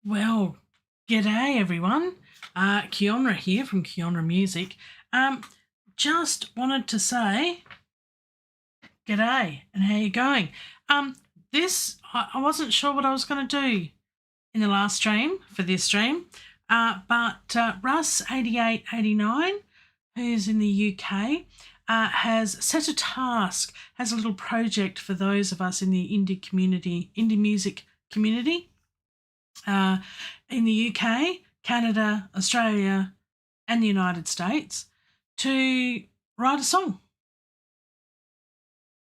Well, g'day everyone. Kiona here from Kiona Music. Just wanted to say g'day and how you going? I wasn't sure what I was going to do in the last stream for this stream, but Russ 8889, who's in the UK, has set a task, has a little project for those of us in the indie music community. In the UK, Canada, Australia, and the United States to write a song.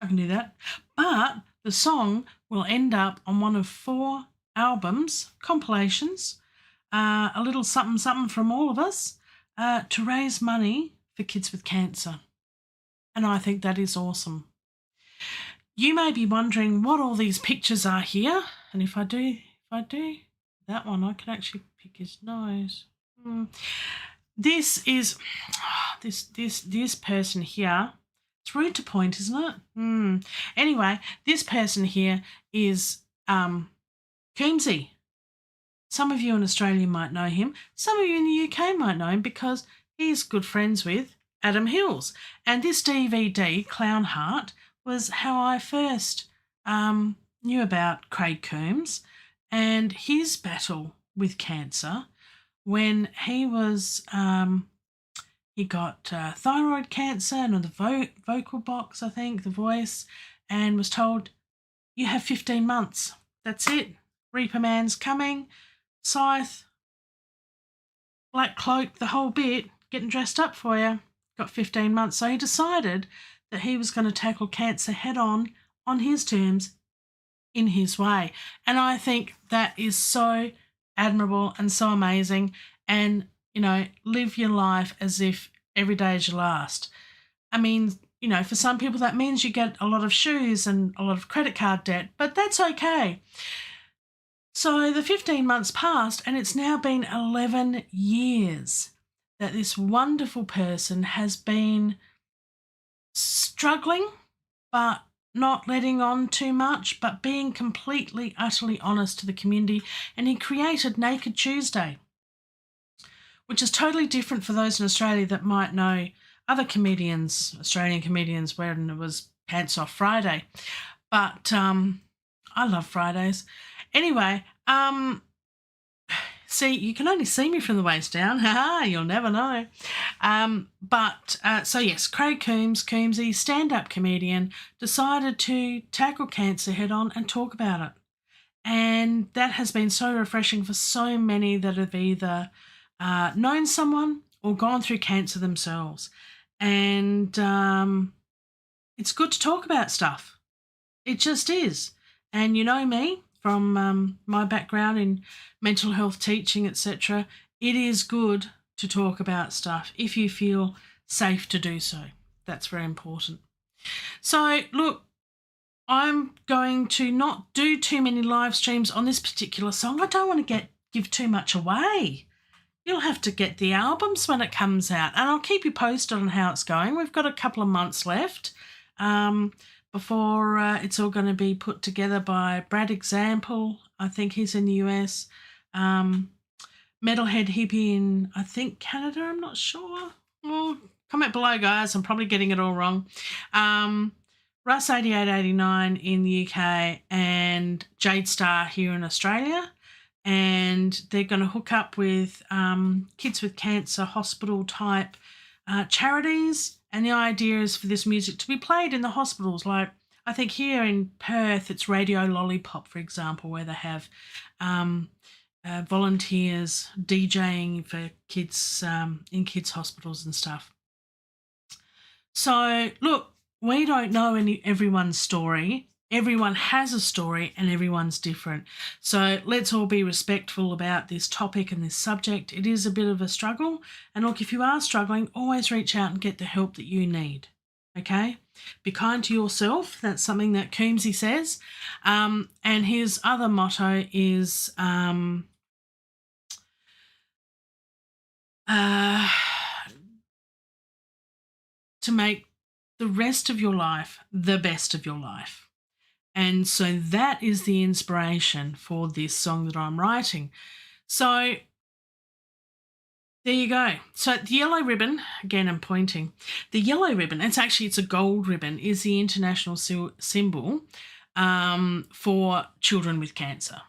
I can do that. But the song will end up on one of 4 albums, compilations, a little something something from all of us to raise money for kids with cancer. And I think that is awesome. You may be wondering what all these pictures are here. And if I do that one, I can actually pick his nose. This is this person here. It's rude to point, isn't it? Anyway, this person here is Coombsey. Some of you in Australia might know him. Some of you in the UK might know him because he's good friends with Adam Hills. And this DVD, Clown Heart, was how I first knew about Craig Coombes and his battle with cancer when he was he got thyroid cancer and on the vocal box, I think, the voice, and was told, you have 15 months. That's it. Reaper Man's coming. Scythe, Black Cloak, the whole bit, getting dressed up for you. Got 15 months. So he decided that he was going to tackle cancer head on his terms, in his way. And I think that is so admirable and so amazing. And, you know, live your life as if every day is your last. I mean, you know, for some people that means you get a lot of shoes and a lot of credit card debt, but that's okay. So the 15 months passed and it's now been 11 years that this wonderful person has been struggling, but not letting on too much, but being completely, utterly honest to the community. And he created Nakedtuesday, which is totally different for those in Australia that might know other comedians, Australian comedians, when it was Pants Off Friday. But I love Fridays. Anyway, see, you can only see me from the waist down. You'll never know. So yes, Craig Coombsey, stand-up comedian, decided to tackle cancer head-on and talk about it. And that has been so refreshing for so many that have either known someone or gone through cancer themselves. And it's good to talk about stuff. It just is. And you know me, from my background in mental health teaching, etc., it is good to talk about stuff if you feel safe to do so. That's very important. So, look, I'm going to not do too many live streams on this particular song. I don't want to give too much away. You'll have to get the albums when it comes out, and I'll keep you posted on how it's going. We've got a couple of months left before it's all going to be put together by Brad Example. I think he's in the US. Metalhead Hippie in, I think, Canada. I'm not sure. Well, comment below, guys. I'm probably getting it all wrong. Russ 8889 in the UK and Jade Star here in Australia. And they're going to hook up with kids with cancer hospital type charities. And the idea is for this music to be played in the hospitals. Like, I think here in Perth, it's Radio Lollipop, for example, where they have volunteers DJing for kids in kids' hospitals and stuff. So, look, we don't know everyone's story. Everyone has a story and everyone's different. So let's all be respectful about this topic and this subject. It is a bit of a struggle. And look, if you are struggling, always reach out and get the help that you need. Okay? Be kind to yourself. That's something that Coombsey says. And his other motto is to make the rest of your life the best of your life. And so that is the inspiration for this song that I'm writing. So there you go. So the yellow ribbon, again I'm pointing, the yellow ribbon, it's a gold ribbon, is the international symbol for children with cancer.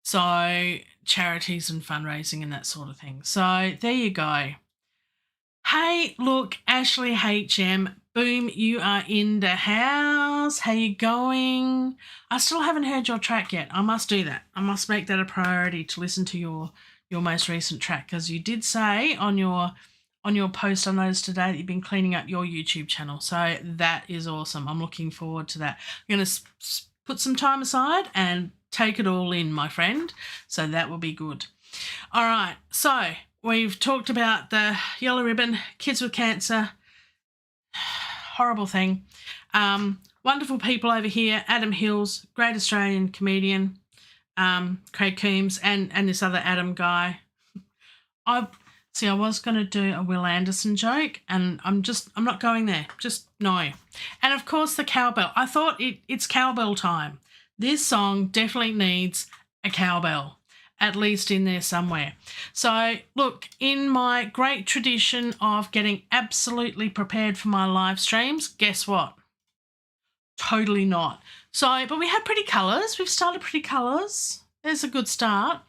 So charities and fundraising and that sort of thing. So there you go. Hey, look, Ashley HM, boom, you are in the house. How you going? I still haven't heard your track yet. I must do that. I must make that a priority to listen to your most recent track, because you did say on your post I noticed today that you've been cleaning up your YouTube channel. So that is awesome. I'm looking forward to that. I'm going to put some time aside and take it all in, my friend. So that will be good. All right. So we've talked about the yellow ribbon, kids with cancer, horrible thing. Wonderful people over here, Adam Hills, great Australian comedian, Craig Coombes, and this other Adam guy. I was going to do a Will Anderson joke, and I'm not going there. Just no. And of course the cowbell. I thought it's cowbell time. This song definitely needs a cowbell, at least in there somewhere. So look, in my great tradition of getting absolutely prepared for my live streams, guess what? Totally not. So, but we have pretty colours. We've started pretty colours. There's a good start.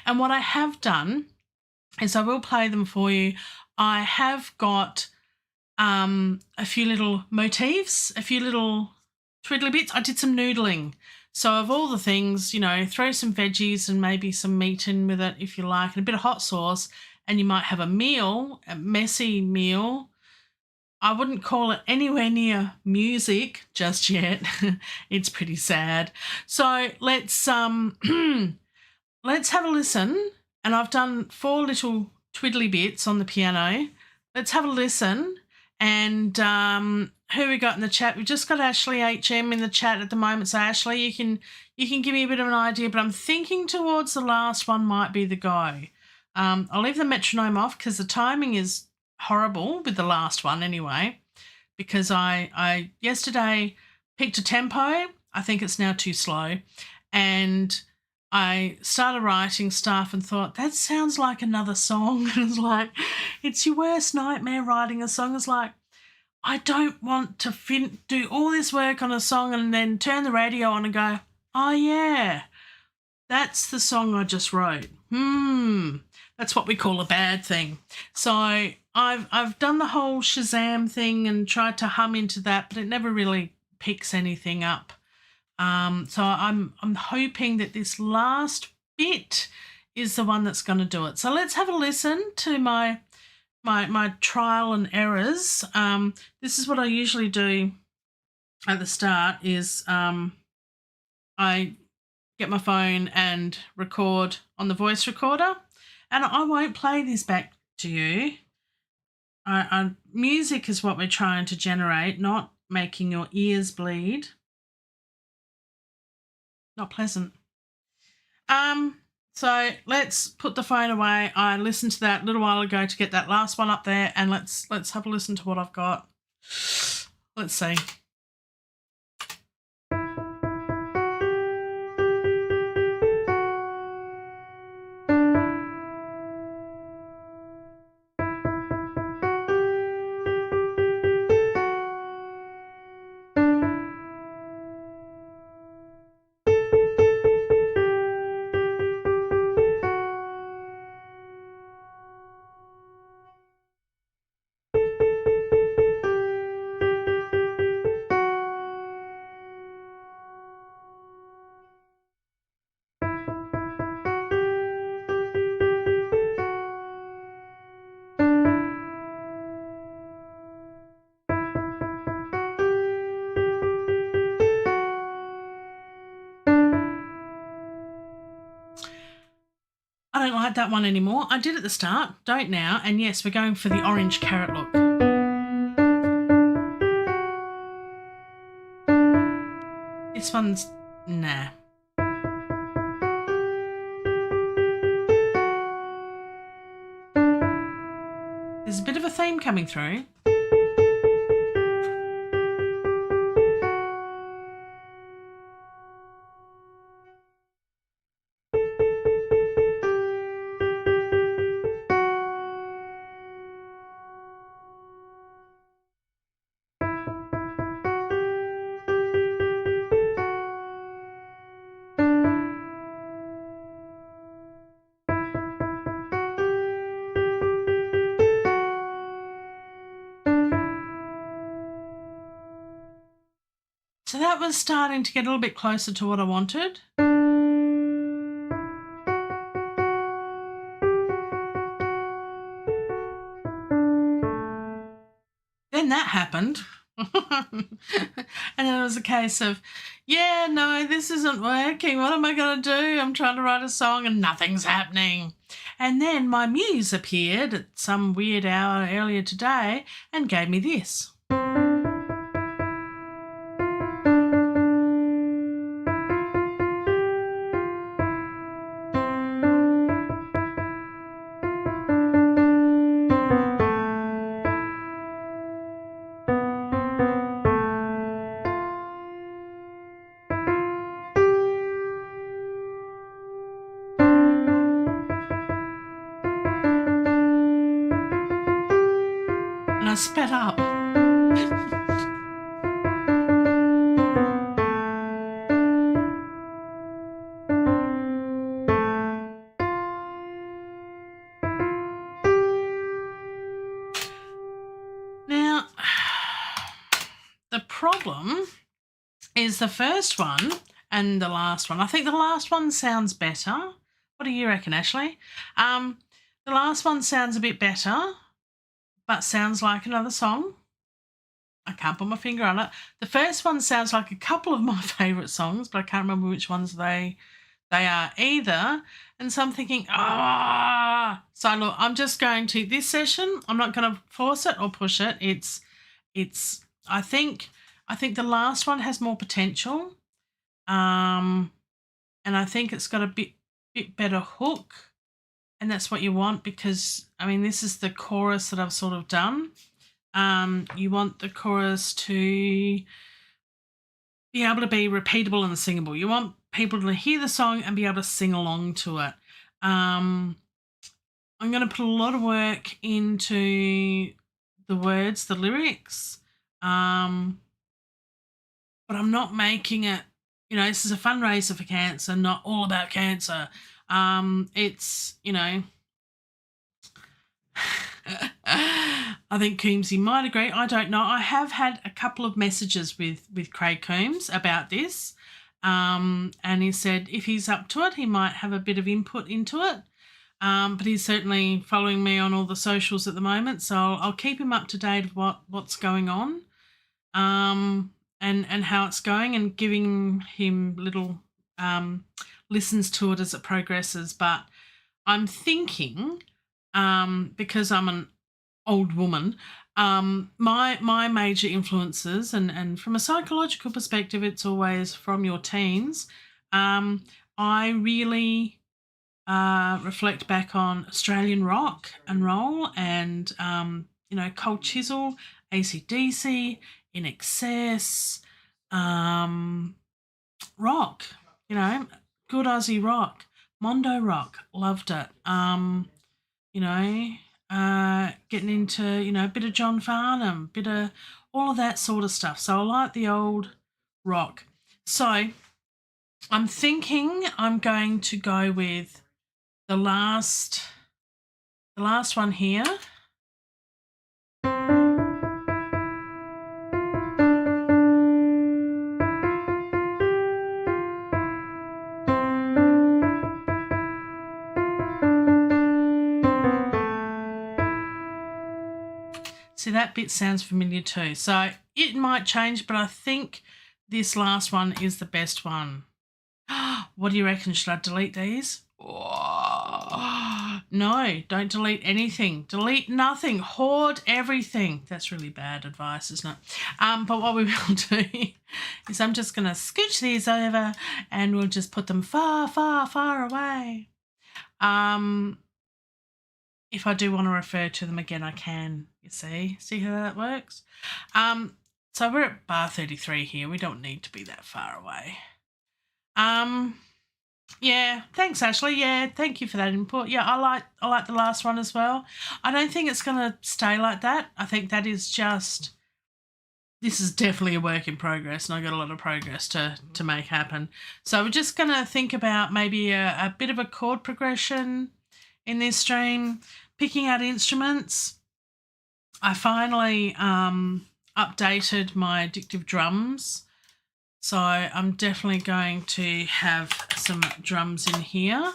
And what I have done is I will play them for you. I have got a few little motifs, a few little twiddly bits. I did some noodling. So of all the things, throw some veggies and maybe some meat in with it if you like, and a bit of hot sauce, and you might have a messy meal. I wouldn't call it anywhere near music just yet. It's pretty sad. So let's let's have a listen. And I've done 4 little twiddly bits on the piano. Let's have a listen. And who we got in the chat? We've just got Ashley HM in the chat at the moment. So Ashley, you can give me a bit of an idea, but I'm thinking towards the last one might be the go. I'll leave the metronome off because the timing is horrible with the last one anyway, because I yesterday picked a tempo. I think it's now too slow, and I started writing stuff and thought, that sounds like another song. And it's like, it's your worst nightmare writing a song. It's like, I don't want to do all this work on a song and then turn the radio on and go, oh yeah, that's the song I just wrote. That's what we call a bad thing. So I've done the whole Shazam thing and tried to hum into that, but it never really picks anything up. So I'm hoping that this last bit is the one that's going to do it. So let's have a listen to my trial and errors. This is what I usually do at the start is I get my phone and record on the voice recorder, and I won't play this back to you. Music is what we're trying to generate, not making your ears bleed. Not pleasant. So let's put the phone away. I listened to that a little while ago to get that last one up there, and let's have a listen to what I've got. Let's see. I don't like that one anymore. I did at the start, don't now. And yes, we're going for the orange carrot look. This one's nah. There's a bit of a theme coming through. that was starting to get a little bit closer to what I wanted. Then that happened. And then it was a case of, yeah, no, this isn't working. What am I going to do? I'm trying to write a song and nothing's happening. And then my muse appeared at some weird hour earlier today and gave me this. And I sped up. Now, the problem is the first one and the last one. I think the last one sounds better. What do you reckon, Ashley? The last one sounds a bit better, but sounds like another song. I can't put my finger on it. The first one sounds like a couple of my favourite songs, but I can't remember which ones they are either. And so I'm thinking, So look, I'm just going to this session. I'm not going to force it or push it. I think the last one has more potential. And I think it's got a bit better hook. And that's what you want because, I mean, this is the chorus that I've sort of done. You want the chorus to be able to be repeatable and singable. You want people to hear the song and be able to sing along to it. I'm going to put a lot of work into the words, the lyrics, but I'm not making it, this is a fundraiser for cancer, not all about cancer. It's, I think Coombsey might agree. I don't know. I have had a couple of messages with Craig Coombes about this, and he said if he's up to it, he might have a bit of input into it. But he's certainly following me on all the socials at the moment, so I'll keep him up to date with what's going on, and how it's going, and giving him little listens to it as it progresses. But I'm thinking, because I'm an old woman, my major influences, and from a psychological perspective, it's always from your teens. I really reflect back on Australian rock and roll, and Cold Chisel, AC/DC, In Excess, rock. Good Aussie rock, Mondo rock, loved it. Getting into, a bit of John Farnham, bit of all of that sort of stuff. So I like the old rock. So I'm thinking I'm going to go with the last one here. See, that bit sounds familiar too. So it might change, but I think this last one is the best one. What do you reckon? Should I delete these? No, don't delete anything. Delete nothing. Hoard everything. That's really bad advice, isn't it? But what we will do is I'm just going to scooch these over and we'll just put them far, far, far away. If I do want to refer to them again, I can, you see. See how that works? So we're at bar 33 here. We don't need to be that far away. Yeah, thanks, Ashley. Yeah, thank you for that input. Yeah, I like the last one as well. I don't think it's going to stay like that. I think that is just, this is definitely a work in progress, and I've got a lot of progress to make happen. So we're just going to think about maybe a bit of a chord progression in this stream, picking out instruments. I finally updated my addictive drums So I'm definitely going to have some drums in here.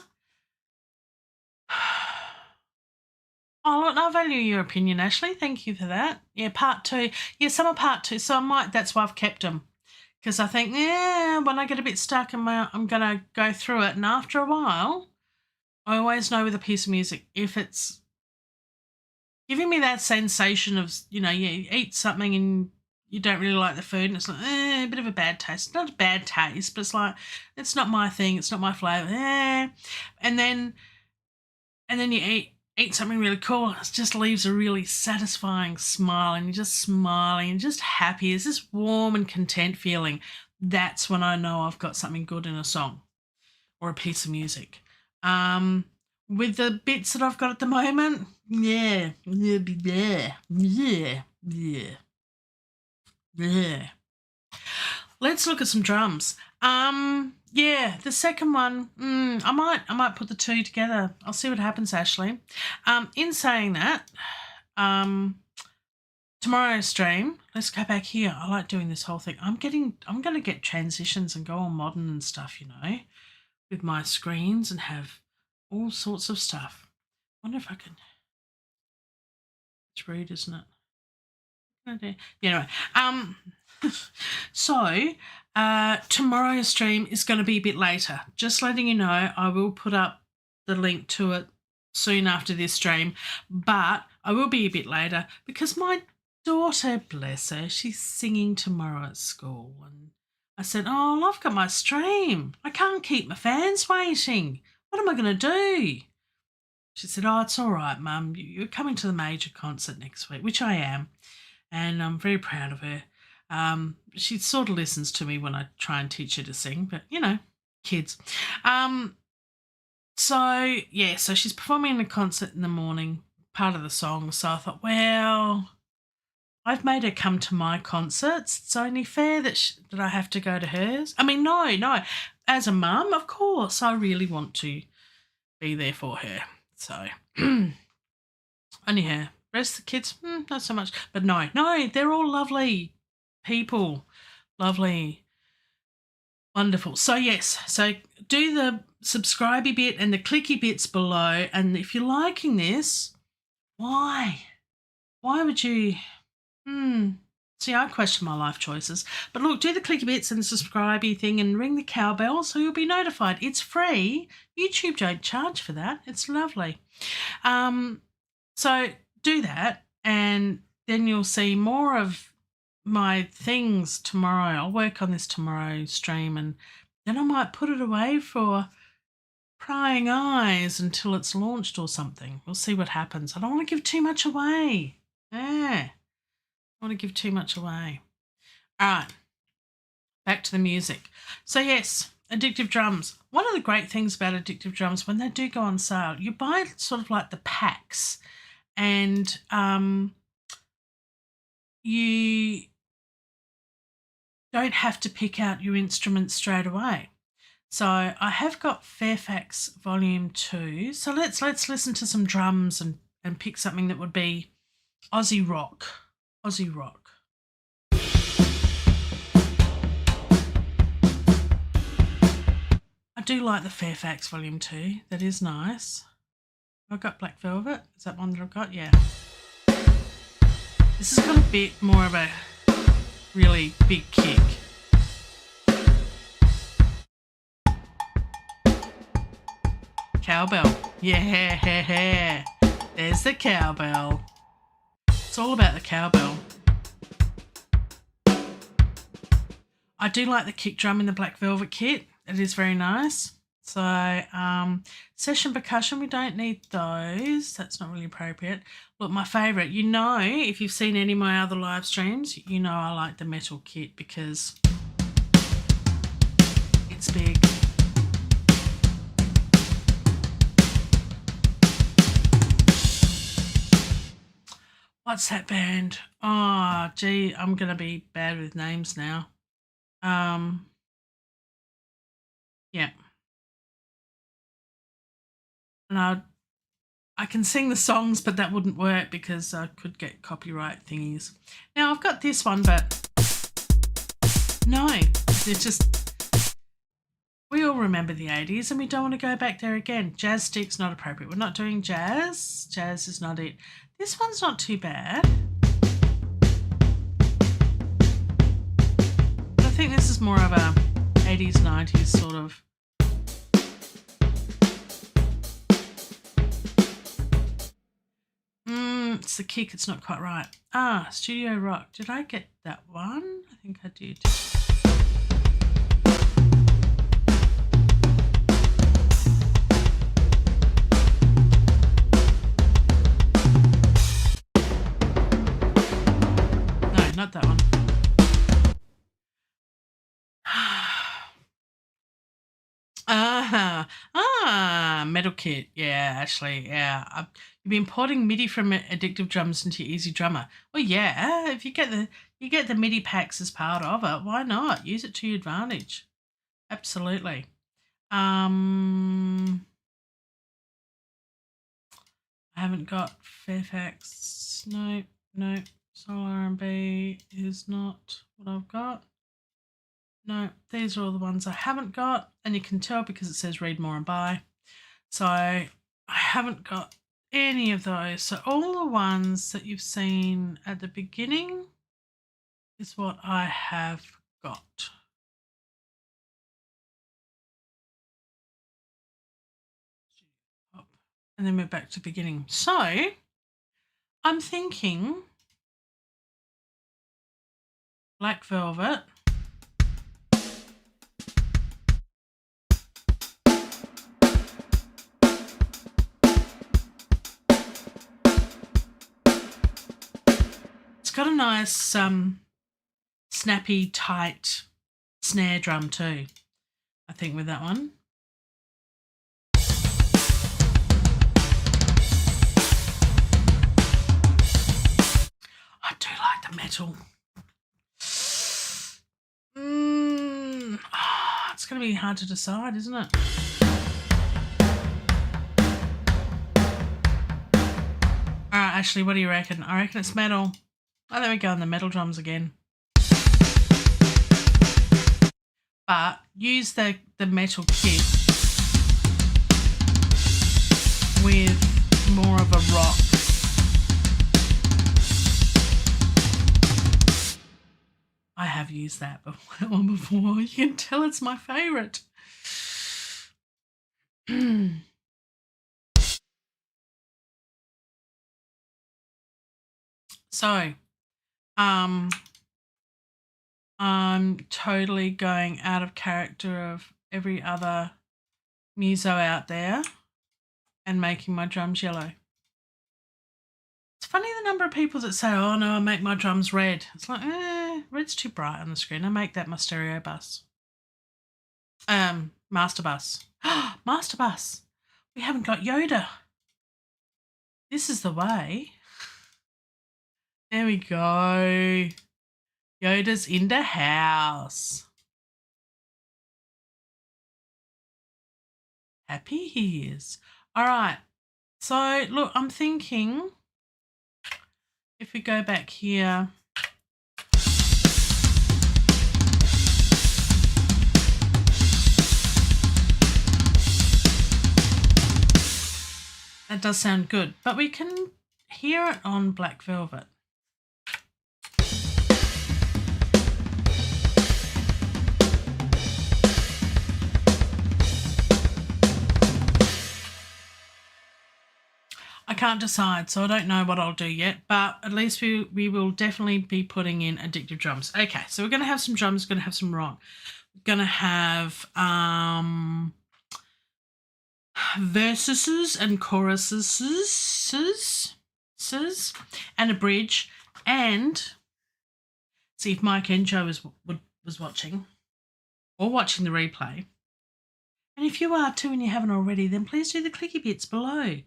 Oh, look, I value your opinion, Ashley. Thank you for that. Yeah, part 2. Yeah, some are part 2, so that's why I've kept them. Because I think, yeah, when I get a bit stuck, I'm going to go through it. And after a while, I always know with a piece of music, if it's giving me that sensation of, you eat something and you don't really like the food and it's like, a bit of a bad taste. Not a bad taste, but it's like, it's not my thing. It's not my flavour. And then you eat something really cool. It just leaves a really satisfying smile and you're just smiling and just happy. It's this warm and content feeling. That's when I know I've got something good in a song or a piece of music. With the bits that I've got at the moment, yeah. Let's look at some drums. Yeah, the second one, I might put the 2 together. I'll see what happens, Ashley. In saying that, tomorrow's stream, let's go back here. I like doing this whole thing. I'm going to get transitions and go on modern and stuff, with my screens and have all sorts of stuff. I wonder if I can. It's rude, isn't it? Yeah, anyway. So tomorrow's stream is going to be a bit later. Just letting you know, I will put up the link to it soon after this stream, but I will be a bit later because my daughter, bless her, she's singing tomorrow at school. And I said, oh, I've got my stream. I can't keep my fans waiting. What am I going to do? She said, oh, it's all right, Mum. You're coming to the major concert next week, which I am, and I'm very proud of her. She sort of listens to me when I try and teach her to sing, but, kids. So she's performing in a concert in the morning, part of the song. So I thought, well, I've made her come to my concerts. It's only fair that I have to go to hers. I mean, no. As a mum, of course, I really want to be there for her. So, only her. Rest of the kids, not so much. But no, they're all lovely people. Lovely. Wonderful. So, yes. So, do the subscribey bit and the clicky bits below. And if you're liking this, why? Why would you... See, I question my life choices. But look, do the clicky bits and the subscribey thing and ring the cowbell so you'll be notified. It's free. YouTube don't charge for that. It's lovely. So do that and then you'll see more of my things tomorrow. I'll work on this tomorrow stream and then I might put it away for prying eyes until it's launched or something. We'll see what happens. I don't want to give too much away. I want to give too much away. All right, back to the music. So yes, Addictive Drums. One of the great things about Addictive Drums, when they do go on sale, you buy sort of like the packs and you don't have to pick out your instruments straight away. So I have got Fairfax Volume 2. So let's listen to some drums and pick something that would be Aussie rock. Aussie rock. I do like the Fairfax Volume 2. That is nice. I've got Black Velvet. Is that one that I've got? Yeah. This has got a bit more of a really big kick. Cowbell. Yeah. There's the cowbell. It's all about the cowbell. I do like the kick drum in the Black Velvet kit. It is very nice. So session percussion, we don't need those. That's not really appropriate. Look, my favourite, if you've seen any of my other live streams, I like the metal kit because it's big. What's that band? Oh, gee, I'm going to be bad with names now. Yeah. And I can sing the songs, but that wouldn't work because I could get copyright thingies. Now, I've got this one, but no, It's just, we all remember the 80s and we don't want to go back there again. Jazz stick's not appropriate. We're not doing jazz. Jazz is not it. This one's not too bad. But I think this is more of a 80s, 90s sort of. It's the kick, it's not quite right. Studio Rock. Did I get that one? I think I did. No, not that one. Metal Kit. Yeah, actually, yeah. You've been porting MIDI from Addictive Drums into Easy Drummer. Well, yeah, if you get the MIDI packs as part of it, why not? Use it to your advantage. Absolutely. I haven't got Fairfax. No. Soul R&B is not what I've got. No, these are all the ones I haven't got, and you can tell because it says read more and buy. So I haven't got any of those. So all the ones that you've seen at the beginning is what I have got. And then we're back to beginning. So I'm thinking Black Velvet. It's got a nice snappy, tight snare drum too, I think, with that one. I do like the metal. It's going to be hard to decide, isn't it? All right, Ashley, what do you reckon? I reckon it's metal. Oh, there we go on the metal drums again. But use the metal kit with more of a rock. I have used that one before. You can tell it's my favourite. So, I'm totally going out of character of every other muso out there and making my drums yellow. It's funny the number of people that say, oh no, I make my drums red. It's like, red's too bright on the screen. I make that my stereo bus. Master bus. Master bus. We haven't got Yoda. This is the way. There we go. Yoda's in the house. Happy he is. All right. So, look, I'm thinking if we go back here. That does sound good, but we can hear it on Black Velvet. I can't decide, so I don't know what I'll do yet, but at least we will definitely be putting in addictive drums. Okay, so we're going to have some drums, we're going to have some rock. We're going to have verses and choruses and a bridge, and see if Mike Enjo was watching or watching the replay. And if you are too and you haven't already, then please do the clicky bits below.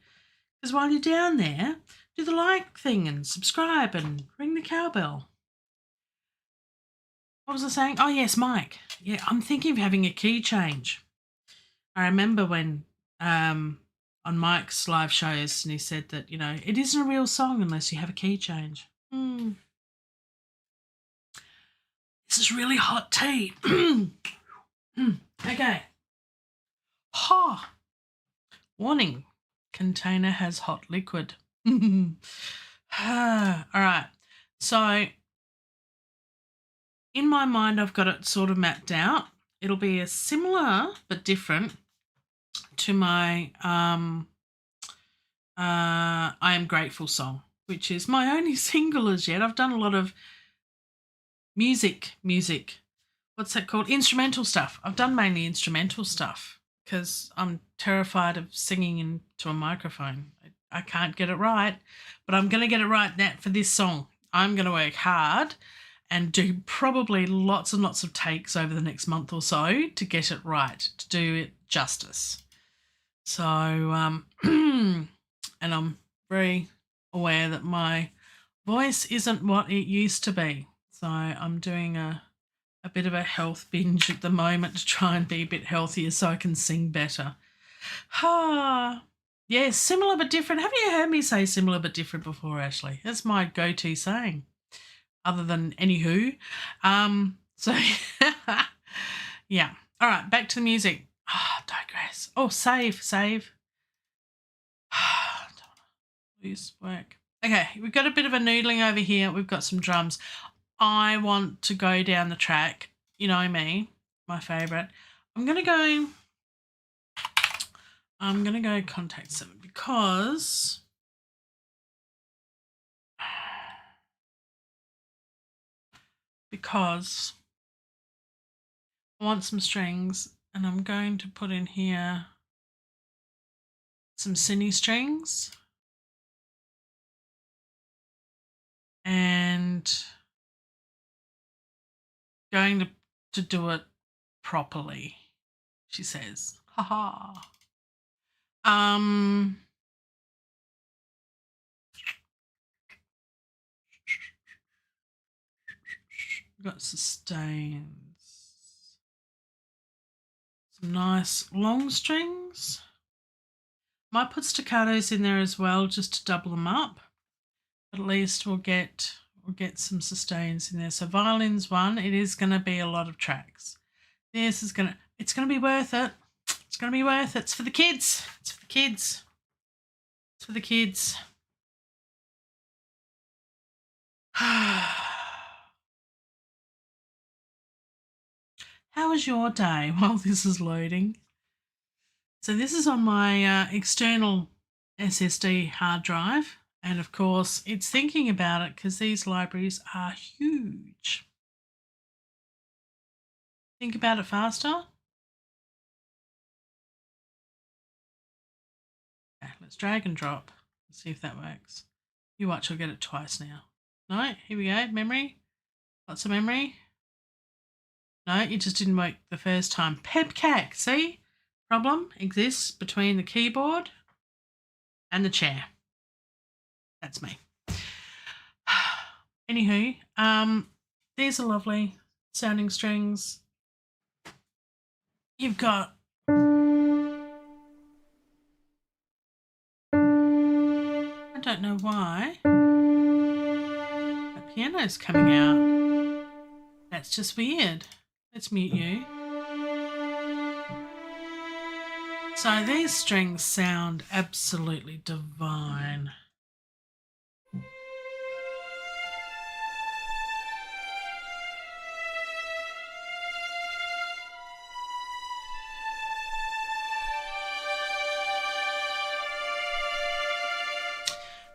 Because while you're down there, do the like thing and subscribe and ring the cowbell. What was I saying? Oh, yes, Mike. Yeah, I'm thinking of having a key change. I remember when on Mike's live shows, and he said that, you know, it isn't a real song unless you have a key change. This This is really hot tea. Okay. Ha! Warning. Container has hot liquid. All right. So in my mind, I've got it sort of mapped out. It'll be a similar but different to my I Am Grateful song, which is my only single as yet. I've done a lot of music. What's that called? Instrumental stuff. I've done mainly instrumental stuff because I'm terrified of singing into a microphone. I can't get it right, but I'm going to get it right for this song. I'm going to work hard and do probably lots and lots of takes over the next month or so to get it right, to do it justice. So, and I'm very aware that my voice isn't what it used to be. So I'm doing a bit of a health binge at the moment to try and be a bit healthier so I can sing better. Yeah, similar but different. Have you heard me say similar but different before, Ashley? That's my go-to saying, other than anywho. So, yeah. All right, back to the music. Digress. Oh, save. Don't want to lose work. Okay, we've got a bit of a noodling over here. We've got some drums. I want to go down the track. You know me, my favourite. I'm going to go Contact 7 because I want some strings, and I'm going to put in here some cine strings and going to do it properly, she says. Ha. Got sustains. Some nice long strings. Might put staccatos in there as well just to double them up. But at least we'll get some sustains in there. So violins 1, it is going to be a lot of tracks. It's going to be worth it. It's going to be worth it. It's for the kids. How was your day while this is loading? So this is on my external SSD hard drive. And of course, it's thinking about it because these libraries are huge. Think about it faster. Okay, let's drag and drop. Let's see if that works. You watch, I'll get it twice now. No, here we go. Memory. Lots of memory. No, it just didn't work the first time. Pepcac, see? Problem exists between the keyboard and the chair. That's me. Anywho, these are lovely sounding strings. You've got I don't know why the piano's coming out. That's just weird. Let's mute you. So these strings sound absolutely divine.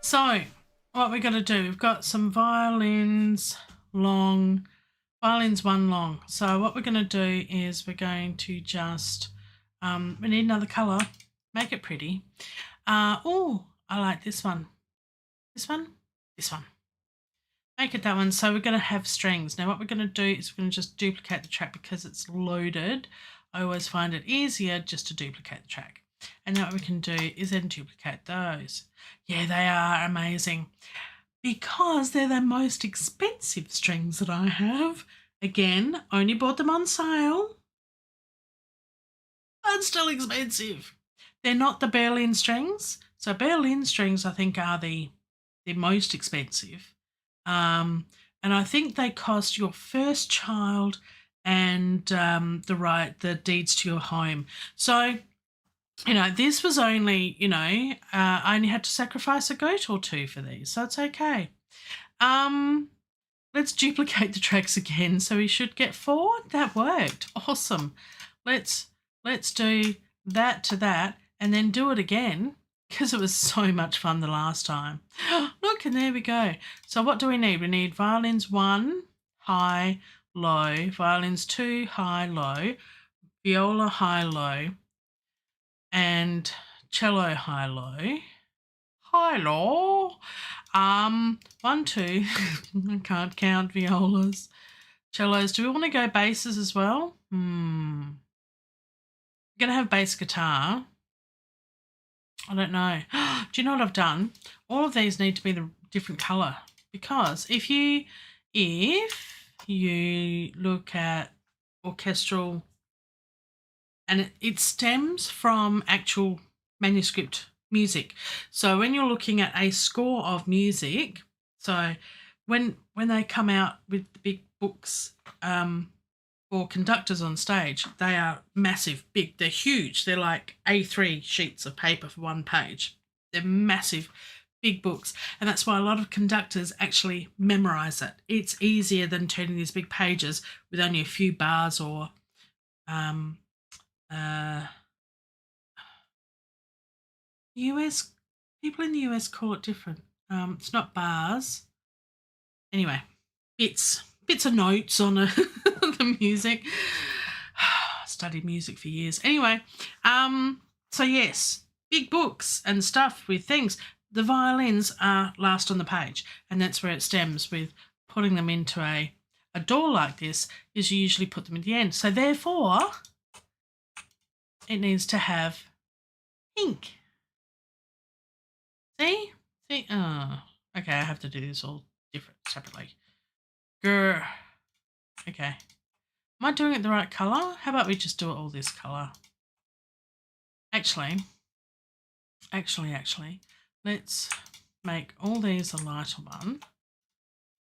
So what we're going to do, we've got some violins 1 long. So what we're going to do is we're going to just, we need another colour, make it pretty. Oh, I like this one. This one. Make it that one. So we're going to have strings. Now what we're going to do is we're going to just duplicate the track because it's loaded. I always find it easier just to duplicate the track. And then what we can do is then duplicate those. Yeah, they are amazing because they're the most expensive strings that I have. Again, only bought them on sale. But still expensive. They're not the Berlin strings. So Berlin strings, I think, are the most expensive. and I think they cost your first child and the deeds to your home. So, this was only, I only had to sacrifice a goat or two for these, so it's okay. Let's duplicate the tracks again. So we should get 4. That worked. Awesome. Let's do that to that and then do it again because it was so much fun the last time. Look, and there we go. So what do we need? We need violins 1, high, low, violins 2, high, low, viola, high, low, and cello, high, low. High, low. 1, 2. I can't count violas. Cellos. Do we want to go basses as well? We're going to have bass guitar. I don't know. Do you know what I've done? All of these need to be the different colour because if you look at orchestral, and it stems from actual manuscript music. So when you're looking at a score of music, so when they come out with the big books for conductors on stage, they are massive, big, they're huge. They're like A3 sheets of paper for one page. They're massive, big books. And that's why a lot of conductors actually memorize it. It's easier than turning these big pages with only a few bars or US people in the US call it different. It's not bars. Anyway, bits of notes on the music. I studied music for years. Anyway, so yes, big books and stuff with things. The violins are last on the page, and that's where it stems with putting them into a door like this. Is you usually put them at the end. So therefore, it needs to have pink. See? Oh, okay, I have to do this all separately. Grr. Okay. Am I doing it the right colour? How about we just do it all this colour? Actually, let's make all these a lighter one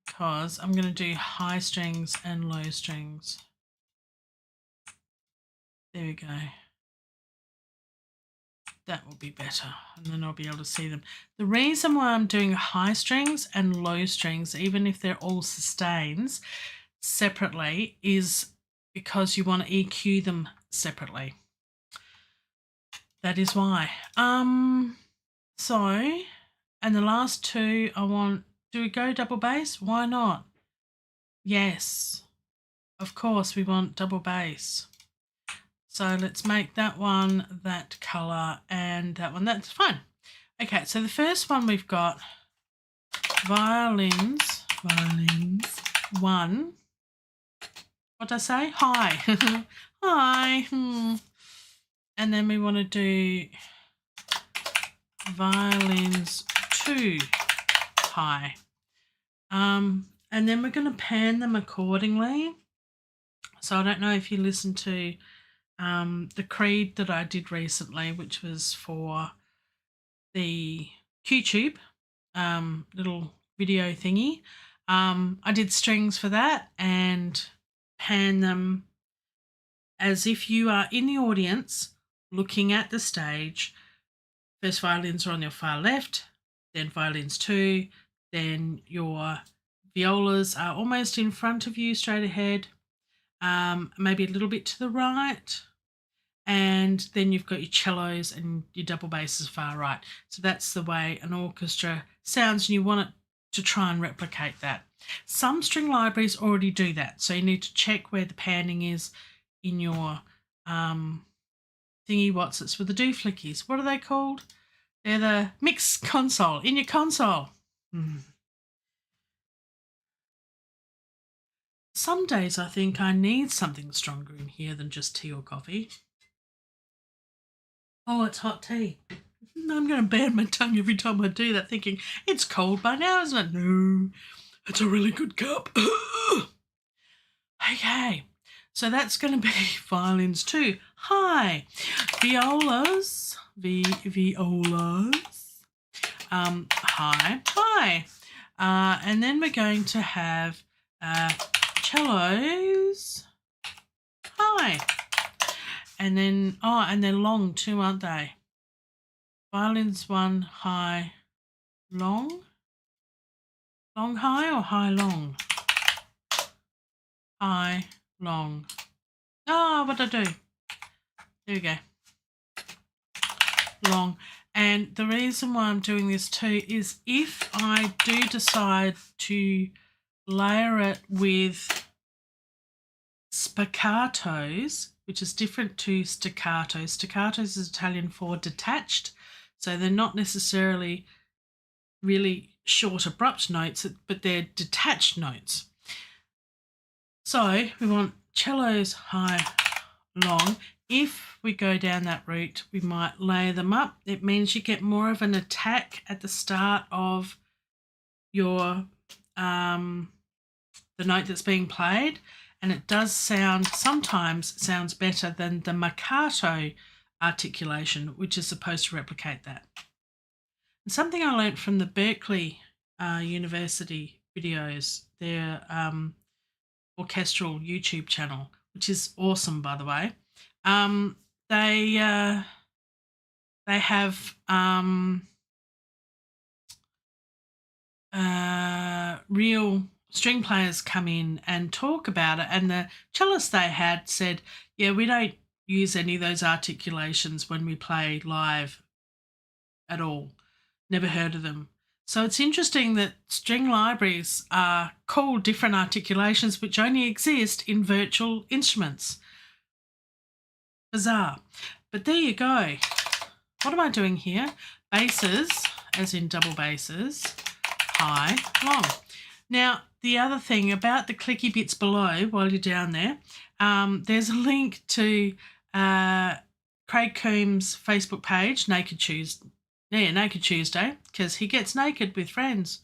because I'm going to do high strings and low strings. There we go. That will be better, and then I'll be able to see them. The reason why I'm doing high strings and low strings, even if they're all sustains separately, is because you want to EQ them separately. That is why. So, and the last two I want, do we go double bass? Why not? Yes, of course we want double bass. So let's make that one that colour and that one. That's fine. Okay, so the first one we've got violins 1. What did I say? High. High. And then we want to do violins 2 high. And then we're going to pan them accordingly. So I don't know if you listened to the Creed that I did recently, which was for the QTube little video thingy. I did strings for that and pan them as if you are in the audience looking at the stage. First violins are on your far left, then violins 2, then your violas are almost in front of you, straight ahead. Maybe a little bit to the right, and then you've got your cellos and your double basses far right. So that's the way an orchestra sounds, and you want it to try and replicate that. Some string libraries already do that, so you need to check where the panning is in your thingy whatsits with the dooflickies. What are they called? They're the mix console, in your console. Some days I think I need something stronger in here than just tea or coffee. Oh, it's hot tea. I'm going to burn my tongue every time I do that, thinking it's cold by now, isn't it? No, it's a really good cup. Okay, so that's going to be violins 2 high, violas, violas, high, high. And then we're going to have cellos high. And then, and they're long too, aren't they? Violins 1 high, long. Long high or high long? High, long. What did I do? There we go. Long. And the reason why I'm doing this too is if I do decide to layer it with spiccatos, which is different to staccatos. Staccatos is Italian for detached, so they're not necessarily really short, abrupt notes, but they're detached notes. So we want cellos high, long. If we go down that route, we might layer them up. It means you get more of an attack at the start of your the note that's being played, and it does sometimes sounds better than the Mercato articulation, which is supposed to replicate that. And something I learned from the Berkeley University videos, their orchestral YouTube channel, which is awesome, by the way. They have real string players come in and talk about it, and the cellist they had said, yeah, we don't use any of those articulations when we play live at all. Never heard of them. So it's interesting that string libraries are called different articulations which only exist in virtual instruments. Bizarre. But there you go. What am I doing here? Basses, as in double basses, high, long. Now, the other thing about the clicky bits below, while you're down there, there's a link to Craig Coombs' Facebook page, Naked Tuesday, because he gets naked with friends.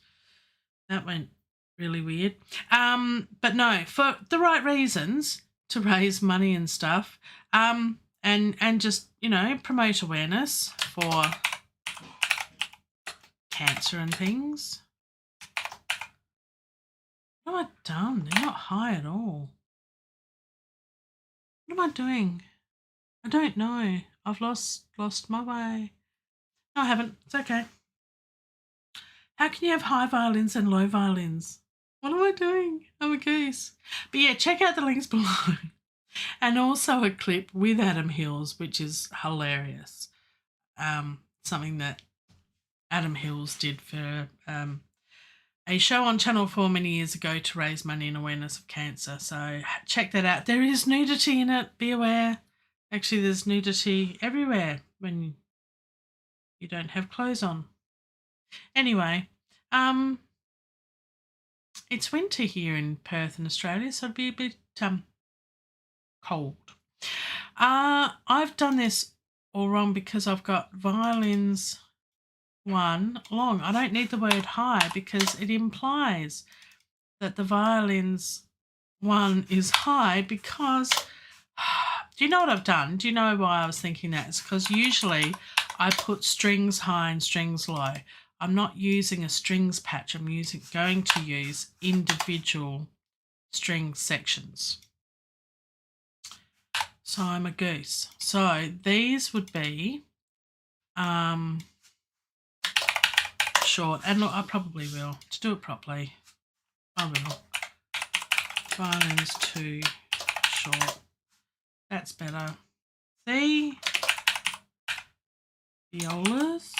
That went really weird. But no, for the right reasons, to raise money and stuff, and just, promote awareness for cancer and things. What have I done? They're not high at all. What am I doing? I don't know. I've lost my way. No, I haven't. It's okay. How can you have high violins and low violins? What am I doing? I'm a goose. But yeah, check out the links below. And also a clip with Adam Hills, which is hilarious. Something that Adam Hills did for a show on Channel 4 many years ago to raise money and awareness of cancer. So check that out. There is nudity in it. Be aware. Actually, there's nudity everywhere when you don't have clothes on. Anyway, it's winter here in Perth in Australia, so it'd be a bit cold. I've done this all wrong because I've got violins 1 long. I don't need the word high because it implies that the violins 1 is high because do you know what I've done? Do you know why I was thinking that? It's because usually I put strings high and strings low. I'm not using a strings patch. I'm going to use individual string sections. So I'm a goose. So these would be short. And look, I probably will. To do it properly, I will. Violins 2 short. That's better. C. Violas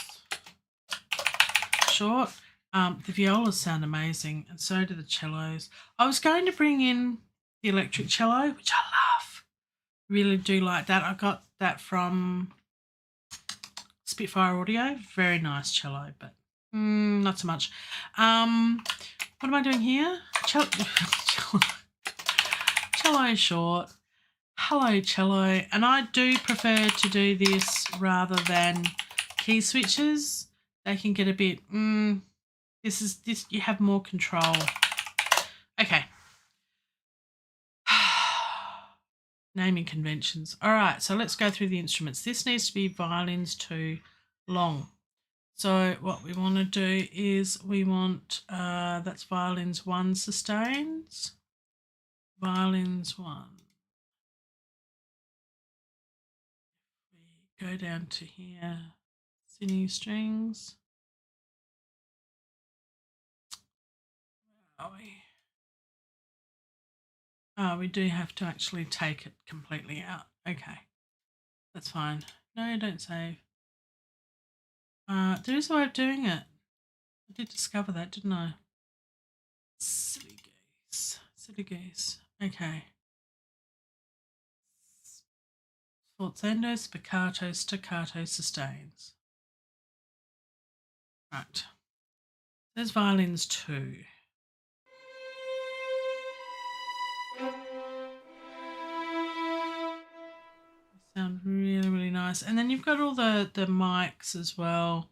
short. The violas sound amazing, and so do the cellos. I was going to bring in the electric cello, which I love. Really do like that. I got that from Spitfire Audio. Very nice cello, but not so much. What am I doing here? Cello short. Hello, cello. And I do prefer to do this rather than key switches. They can get a bit, this, you have more control. Okay. Naming conventions. All right, so let's go through the instruments. This needs to be violins 2 long. So what we want to do is we want, that's violins 1 sustains, violins 1. We go down to here, singing strings. Where are we? Oh, we do have to actually take it completely out. Okay, that's fine. No, don't save. There is a way of doing it. I did discover that, didn't I? Silly goose. Silly goose. Okay. Sforzando, spiccato, staccato, sustains. Right. There's violins 2. They sound really, really nice. And then you've got all the mics as well.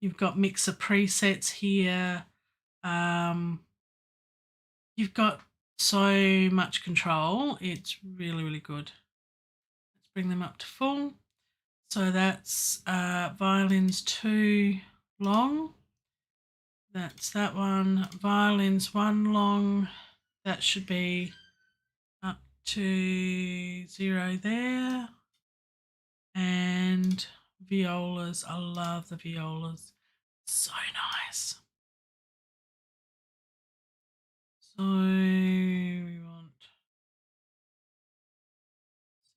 You've got mixer presets here. You've got so much control. It's really, really good. Let's bring them up to full. So that's violins 2 long. That's that one. Violins 1 long. That should be up to 0 there. And violas. I love the violas. So nice. So we want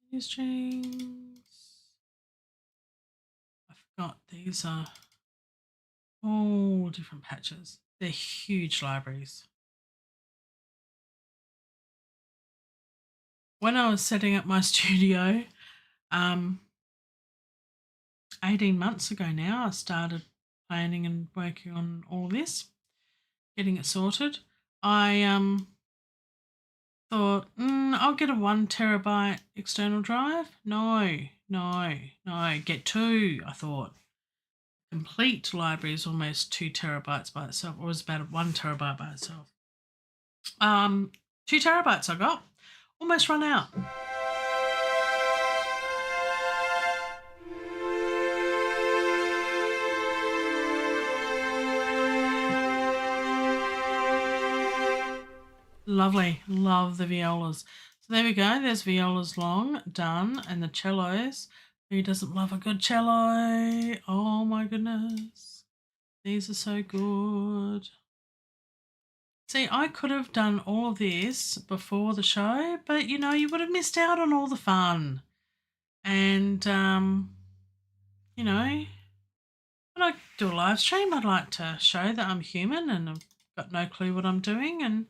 C strings. I forgot these are all different patches. They're huge libraries. When I was setting up my studio, 18 months ago now, I started planning and working on all this, getting it sorted. I thought, I'll get a 1 terabyte external drive. No, get 2, I thought. Complete library is almost 2 terabytes by itself, or was about 1 terabyte by itself. 2 terabytes I got, almost run out. Lovely, love the violas. So there we go, there's violas long, done, and the cellos. Who doesn't love a good cello? Oh my goodness. These are so good. See, I could have done all of this before the show, but you know, you would have missed out on all the fun. And, you know, when I do a live stream, I'd like to show that I'm human and I've got no clue what I'm doing and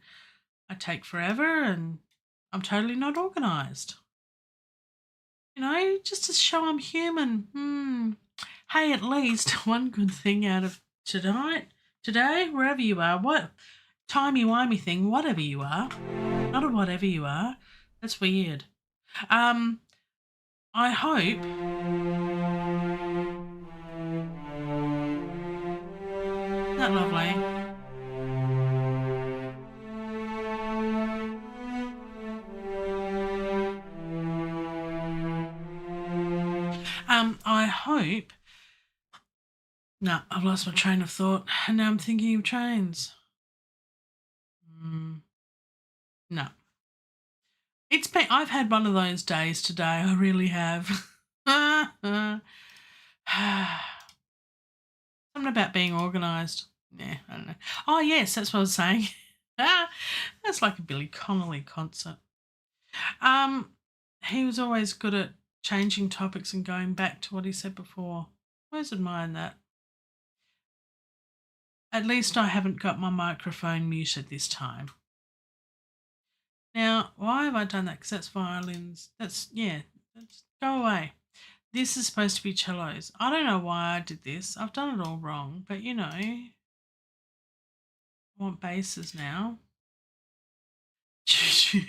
I take forever and I'm totally not organised. You know, just to show I'm human. Hey, at least one good thing out of today, wherever you are, what timey-wimey thing, whatever you are, not a whatever you are, that's weird. I hope isn't that lovely? I hope. No, I've lost my train of thought, and now I'm thinking of trains. No, it's been. I've had one of those days today. I really have. Something about being organised. Yeah, I don't know. Oh yes, that's what I was saying. That's like a Billy Connolly concert. He was always good at changing topics and going back to what he said before. I always admired that. At least I haven't got my microphone muted this time. Now, why have I done that? Because that's violins. That's go away. This is supposed to be cellos. I don't know why I did this. I've done it all wrong, but you know, I want basses now. Choo-choo.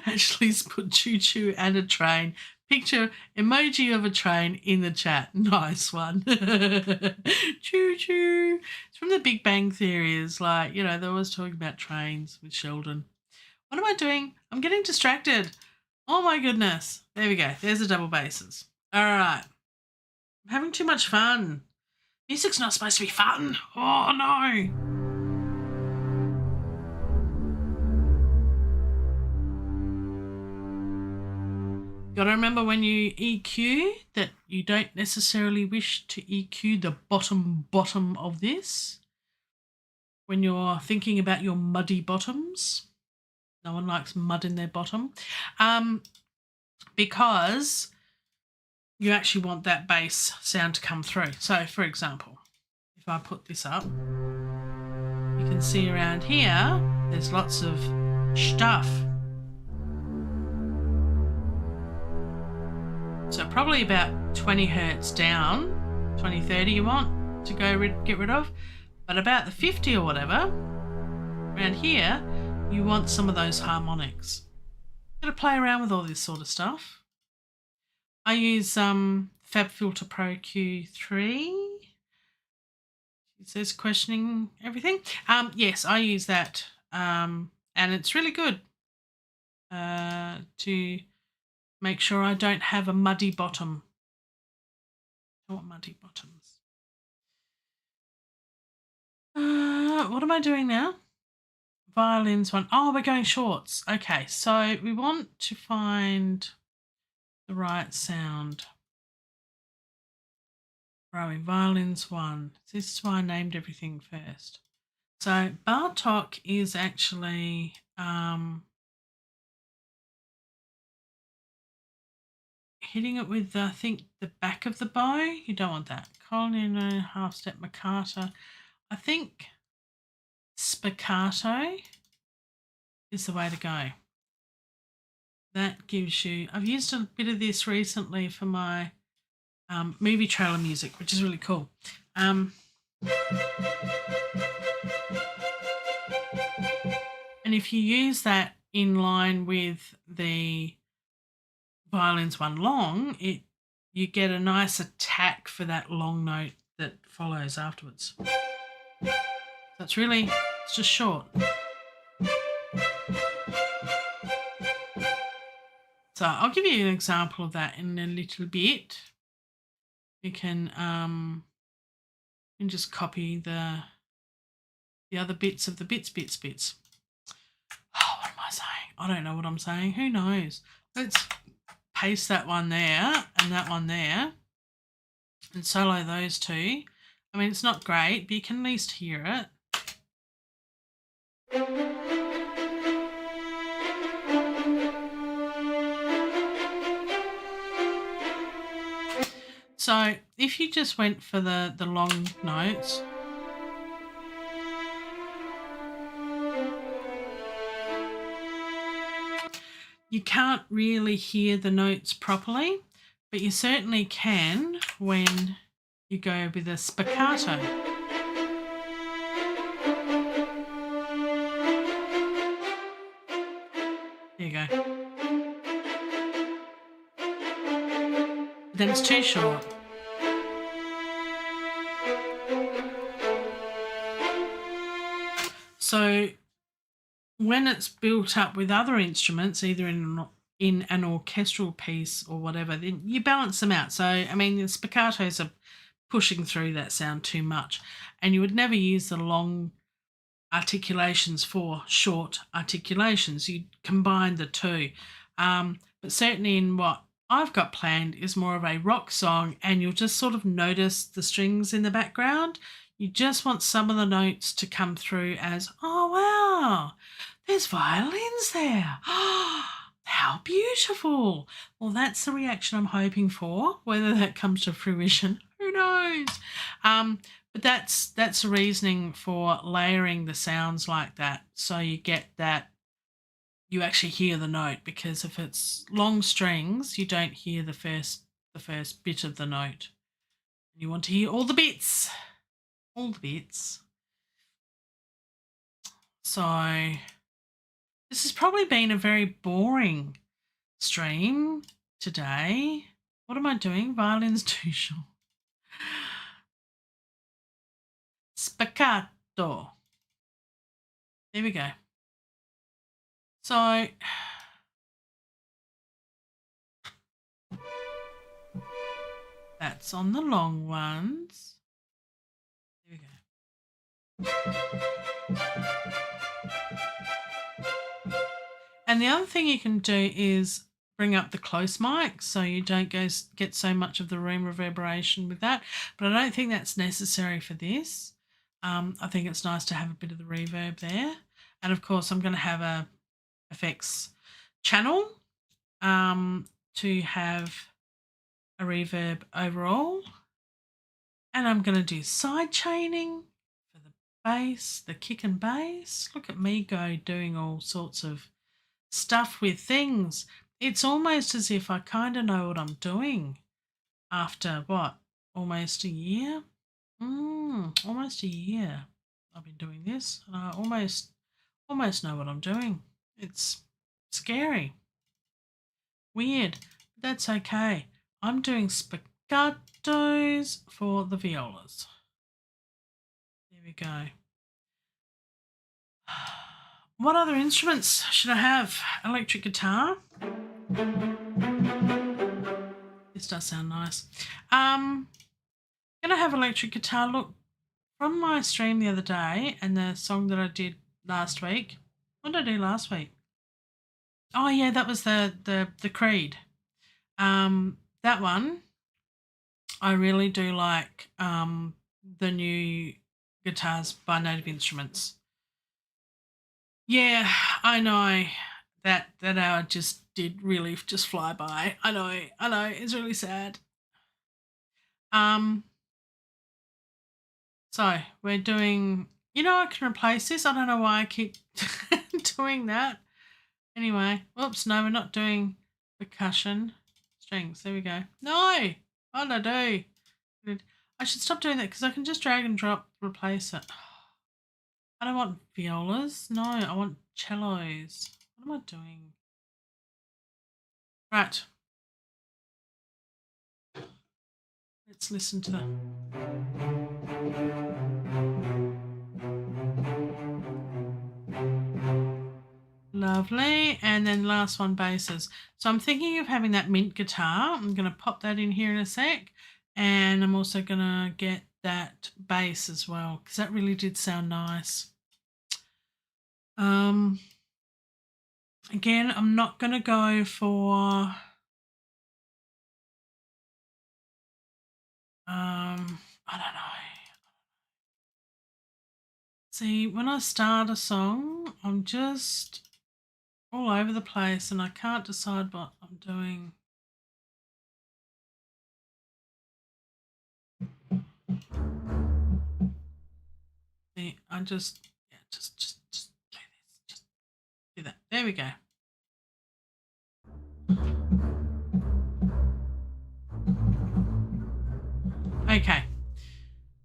Ashley's put choo-choo and a train. Picture emoji of a train in the chat. Nice one. Choo-choo. It's from the Big Bang Theory. It's like, you know, they're always talking about trains with Sheldon. What am I doing? I'm getting distracted. Oh my goodness. There we go. There's the double basses. All right. I'm having too much fun. Music's not supposed to be fun. Oh, no. Got to remember when you EQ that you don't necessarily wish to EQ the bottom of this. When you're thinking about your muddy bottoms. No one likes mud in their bottom. Because you actually want that bass sound to come through. So, for example, if I put this up, you can see around here, there's lots of stuff. So probably about 20 hertz down, 20, 30 you want to get rid of. But about the 50 or whatever, around here, you want some of those harmonics. Got to play around with all this sort of stuff. I use FabFilter Pro Q3. It says questioning everything. Yes, I use that, and it's really good to make sure I don't have a muddy bottom. I want muddy bottoms. What am I doing now? Violins one. Oh, we're going shorts. Okay, so we want to find the right sound. Rowing, violins one. This is why I named everything first. So Bartok is actually hitting it with, I think, the back of the bow. You don't want that. Colin, half step Makata. I think spiccato is the way to go. That gives you, I've used a bit of this recently for my movie trailer music, which is really cool. And if you use that in line with the violins one long, you get a nice attack for that long note that follows afterwards. So it's just short. So I'll give you an example of that in a little bit. You can just copy the other bits of the bits. Oh, what am I saying? I don't know what I'm saying. Who knows? Let's paste that one there and that one there and solo those two. I mean, it's not great, but you can at least hear it. So if you just went for the long notes, you can't really hear the notes properly, but you certainly can when you go with a spiccato. There you go. Then it's too short. So when it's built up with other instruments, either in an orchestral piece or whatever, then you balance them out. So, I mean, the spiccatos are pushing through that sound too much, and you would never use the long articulations for short articulations. You combine the two. But certainly in what I've got planned is more of a rock song, and you'll just sort of notice the strings in the background. You just want some of the notes to come through as, oh, wow, there's violins there. How beautiful. Well, that's the reaction I'm hoping for. Whether that comes to fruition, who knows? But that's the reasoning for layering the sounds like that. So you get that, you actually hear the note, because if it's long strings, you don't hear the first bit of the note. You want to hear all the bits. All the bits. So this has probably been a very boring stream today. What am I doing? Violins too short. Spiccato. There we go. So that's on the long ones. There we go. And the other thing you can do is bring up the close mic so you don't get so much of the room reverberation with that. But I don't think that's necessary for this. I think it's nice to have a bit of the reverb there. And of course, I'm going to have a effects channel to have a reverb overall. And I'm going to do side chaining for the bass, the kick and bass. Look at me go doing all sorts of stuff with things. It's almost as if I kind of know what I'm doing after what, almost a year? Almost a year I've been doing this, and I almost know what I'm doing. It's scary, weird, but that's okay. I'm doing spiccatos for the violas. There we go. What other instruments should I have? Electric guitar. This does sound nice. Gonna have electric guitar. Look, from my stream the other day and the song that I did last week. What did I do last week? Oh yeah, that was the Creed. That one I really do like. The new guitars by Native Instruments. Yeah, I know that hour just did really just fly by. I know, it's really sad. So we're doing, I can replace this. I don't know why I keep doing that. Anyway, oops, no, we're not doing percussion strings. There we go. No, what did I do? I should stop doing that because I can just drag and drop, replace it. I don't want violas. No, I want cellos. What am I doing? Right. Let's listen to that. Lovely. And then last one, basses. So I'm thinking of having that mint guitar. I'm going to pop that in here in a sec. And I'm also going to get that bass as well because that really did sound nice. Again, I'm not going to go for I don't know. See, when I start a song, I'm just all over the place and I can't decide what I'm doing. See, I just do this. Just do that. There we go. Okay.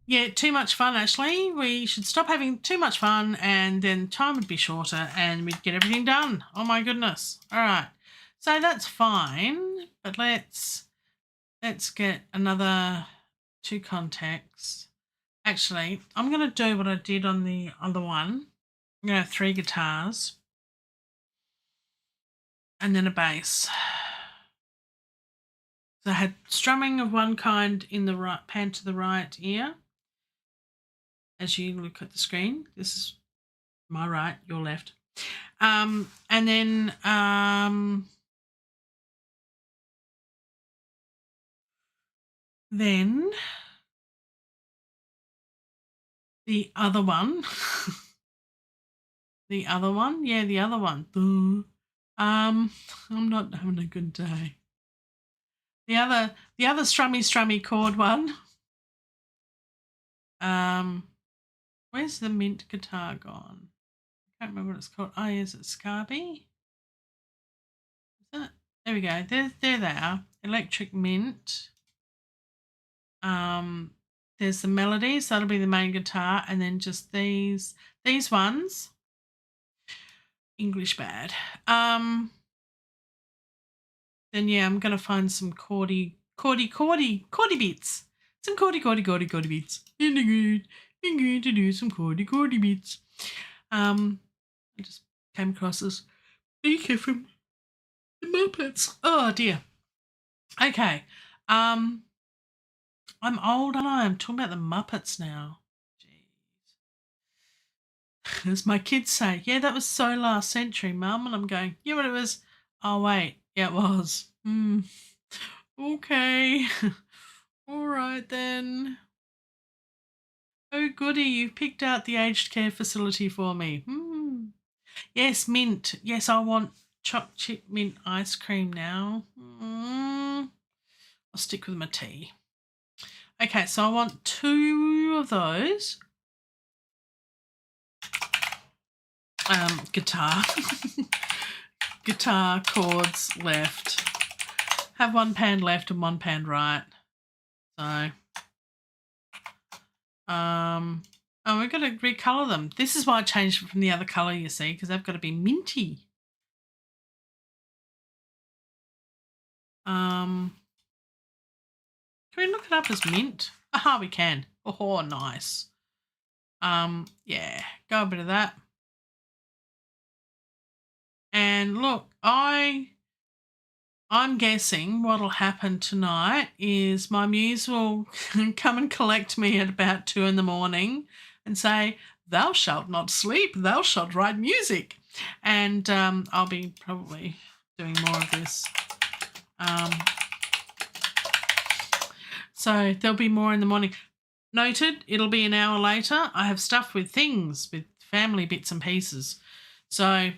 Yeah, too much fun, actually. We should stop having too much fun and then time would be shorter and we'd get everything done. Oh my goodness. All right. So that's fine, but let's get another 2 contacts. Actually, I'm going to do what I did on the other one. I'm going to have 3 guitars and then a bass. So I had strumming of one kind in the right, pan to the right ear. As you look at the screen, this is my right, your left. And then the other one, the other one. I'm not having a good day. The other strummy chord one. Where's the mint guitar gone? I can't remember what it's called. Oh, is it Scarby? Is it? There we go. There they are. Electric mint. There's the melodies. That'll be the main guitar, and then just these ones. English bad. Then yeah, I'm gonna find some chordy beats. Some chordy beats. I'm going to do some chordy beats. I just came across this speaker from the Muppets. Oh dear. Okay. I'm old, aren't I? I'm talking about the Muppets now. Jeez. As my kids say, yeah, that was so last century, Mum. And I'm going, yeah, but it was. Oh, wait. Yeah, it was. Okay. All right, then. Oh, goody. You picked out the aged care facility for me. Yes, mint. Yes, I want choc chip mint ice cream now. I'll stick with my tea. Okay, so I want 2 of those. Guitar. Guitar chords left. Have 1 pound left and 1 pound right. So, oh, we've got to recolour them. This is why I changed it from the other colour, you see, because they've got to be minty. Can we look it up as mint? Aha, we can. Oh, nice. Yeah, go a bit of that. And look, I'm guessing what'll happen tonight is my muse will come and collect me at about 2 in the morning and say, "Thou shalt not sleep, thou shalt write music." And I'll be probably doing more of this. So there'll be more in the morning. Noted, it'll be an hour later. I have stuff with things, with family bits and pieces. So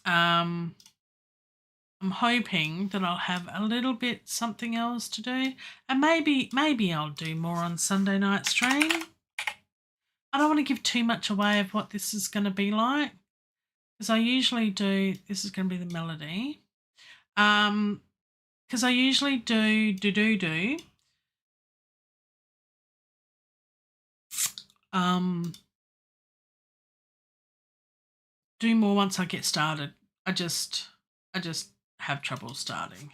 I'm hoping that I'll have a little bit something else to do, and maybe I'll do more on Sunday night stream. I don't want to give too much away of what this is going to be like, because I usually do. This is going to be the melody, because I usually do. Do more once I get started. I just have trouble starting.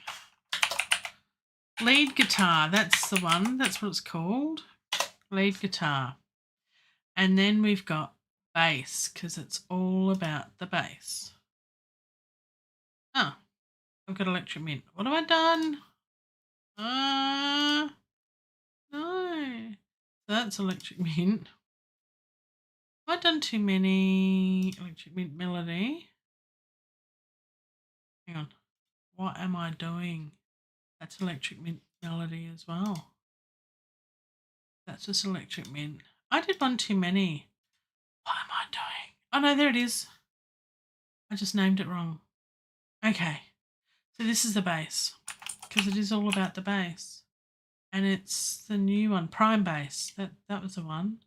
Lead guitar, that's the one. That's what it's called. Lead guitar. And then we've got bass, because it's all about the bass. Oh, I've got electric mint. What have I done? No. So that's electric mint. Have I done too many electric mint melody? Hang on. What am I doing? That's electric mint melody as well. That's just electric mint. I did one too many. What am I doing? Oh no, there it is. I just named it wrong. Okay. So this is the bass, because it is all about the bass. And it's the new one, prime bass. That was the one.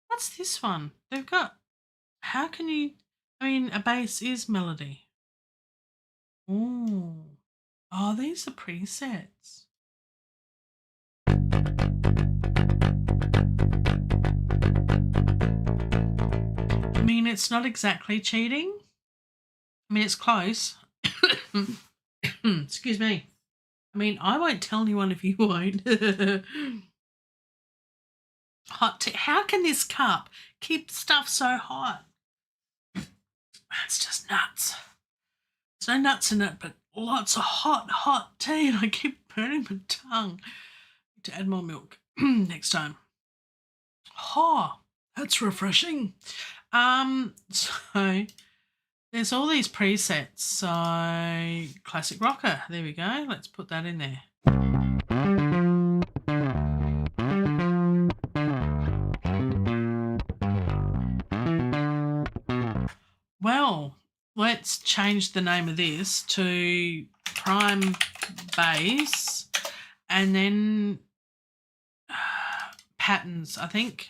What's this one? They've got, how can you, I mean, a bass is melody. Ooh. Oh, these are presets. I mean, it's not exactly cheating. I mean, it's close. Excuse me. I mean, I won't tell anyone if you won't. Hot tea. How can this cup keep stuff so hot? It's just nuts. There's no nuts in it, but lots of hot tea, and I keep burning my tongue. Need to add more milk next time. Oh, that's refreshing. So there's all these presets. So classic rocker. There we go. Let's put that in there. Well, let's change the name of this to prime bass, and then patterns, I think.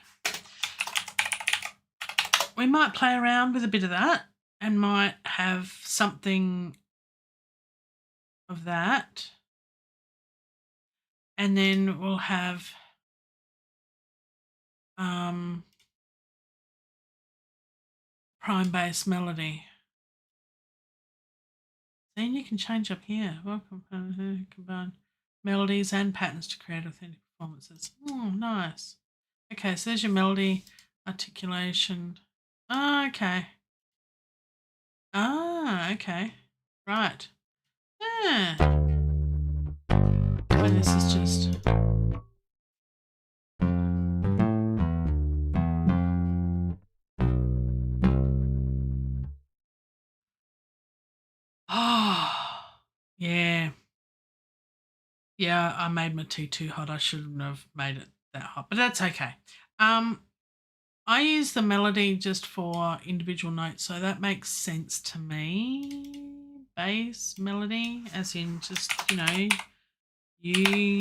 We might play around with a bit of that and might have something of that. And then we'll have prime bass melody. Then you can change up here. Welcome, combine melodies and patterns to create authentic performances. Oh, nice. Okay, so there's your melody, articulation. Oh, okay. Ah, okay. Right. Yeah. when this is just... Oh, yeah. Yeah, I made my tea too hot. I shouldn't have made it that hot, but that's okay. I use the melody just for individual notes, so that makes sense to me. Bass melody, as in just, you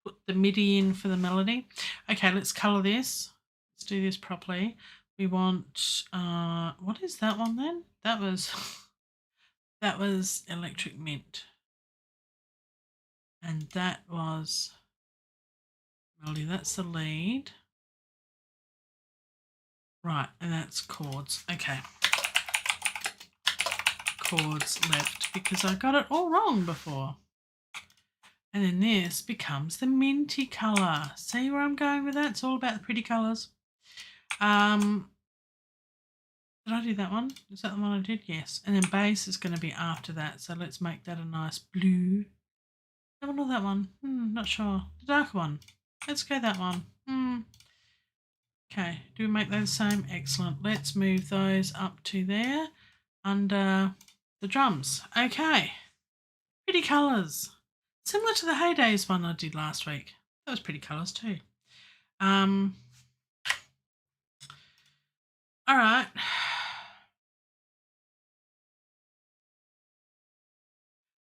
put the MIDI in for the melody. Okay, let's colour this. Let's do this properly. We want, what is that one then? That was Electric Mint. And that was melody. That's the lead. Right, and that's chords. Okay. Chords left because I got it all wrong before. And then this becomes the minty colour. See where I'm going with that? It's all about the pretty colours. Did I do that one? Is that the one I did? Yes. And then bass is going to be after that. So let's make that a nice blue. That one or that one? Not sure. The darker one. Let's go that one. Okay, do we make those the same? Excellent. Let's move those up to there under the drums. Okay, pretty colours. Similar to the Heydays one I did last week. That was pretty colours too. All right.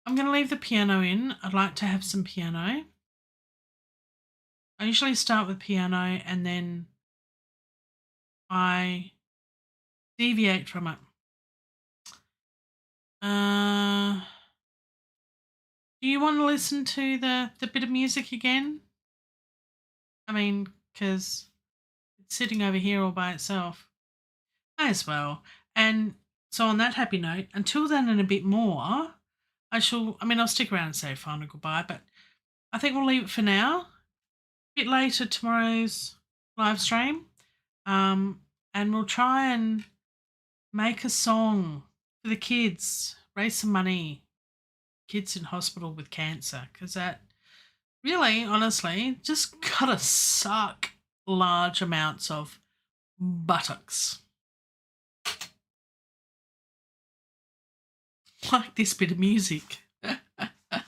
I'm going to leave the piano in. I'd like to have some piano. I usually start with piano and then I deviate from it. Do you want to listen to the bit of music again? I mean, because it's sitting over here all by itself. May as well. And so on that happy note, until then and a bit more, I'll stick around and say final goodbye, but I think we'll leave it for now. A bit later, tomorrow's live stream. And we'll try and make a song for the kids, raise some money, kids in hospital with cancer, because that really, honestly, just gotta suck large amounts of buttocks. Like this bit of music.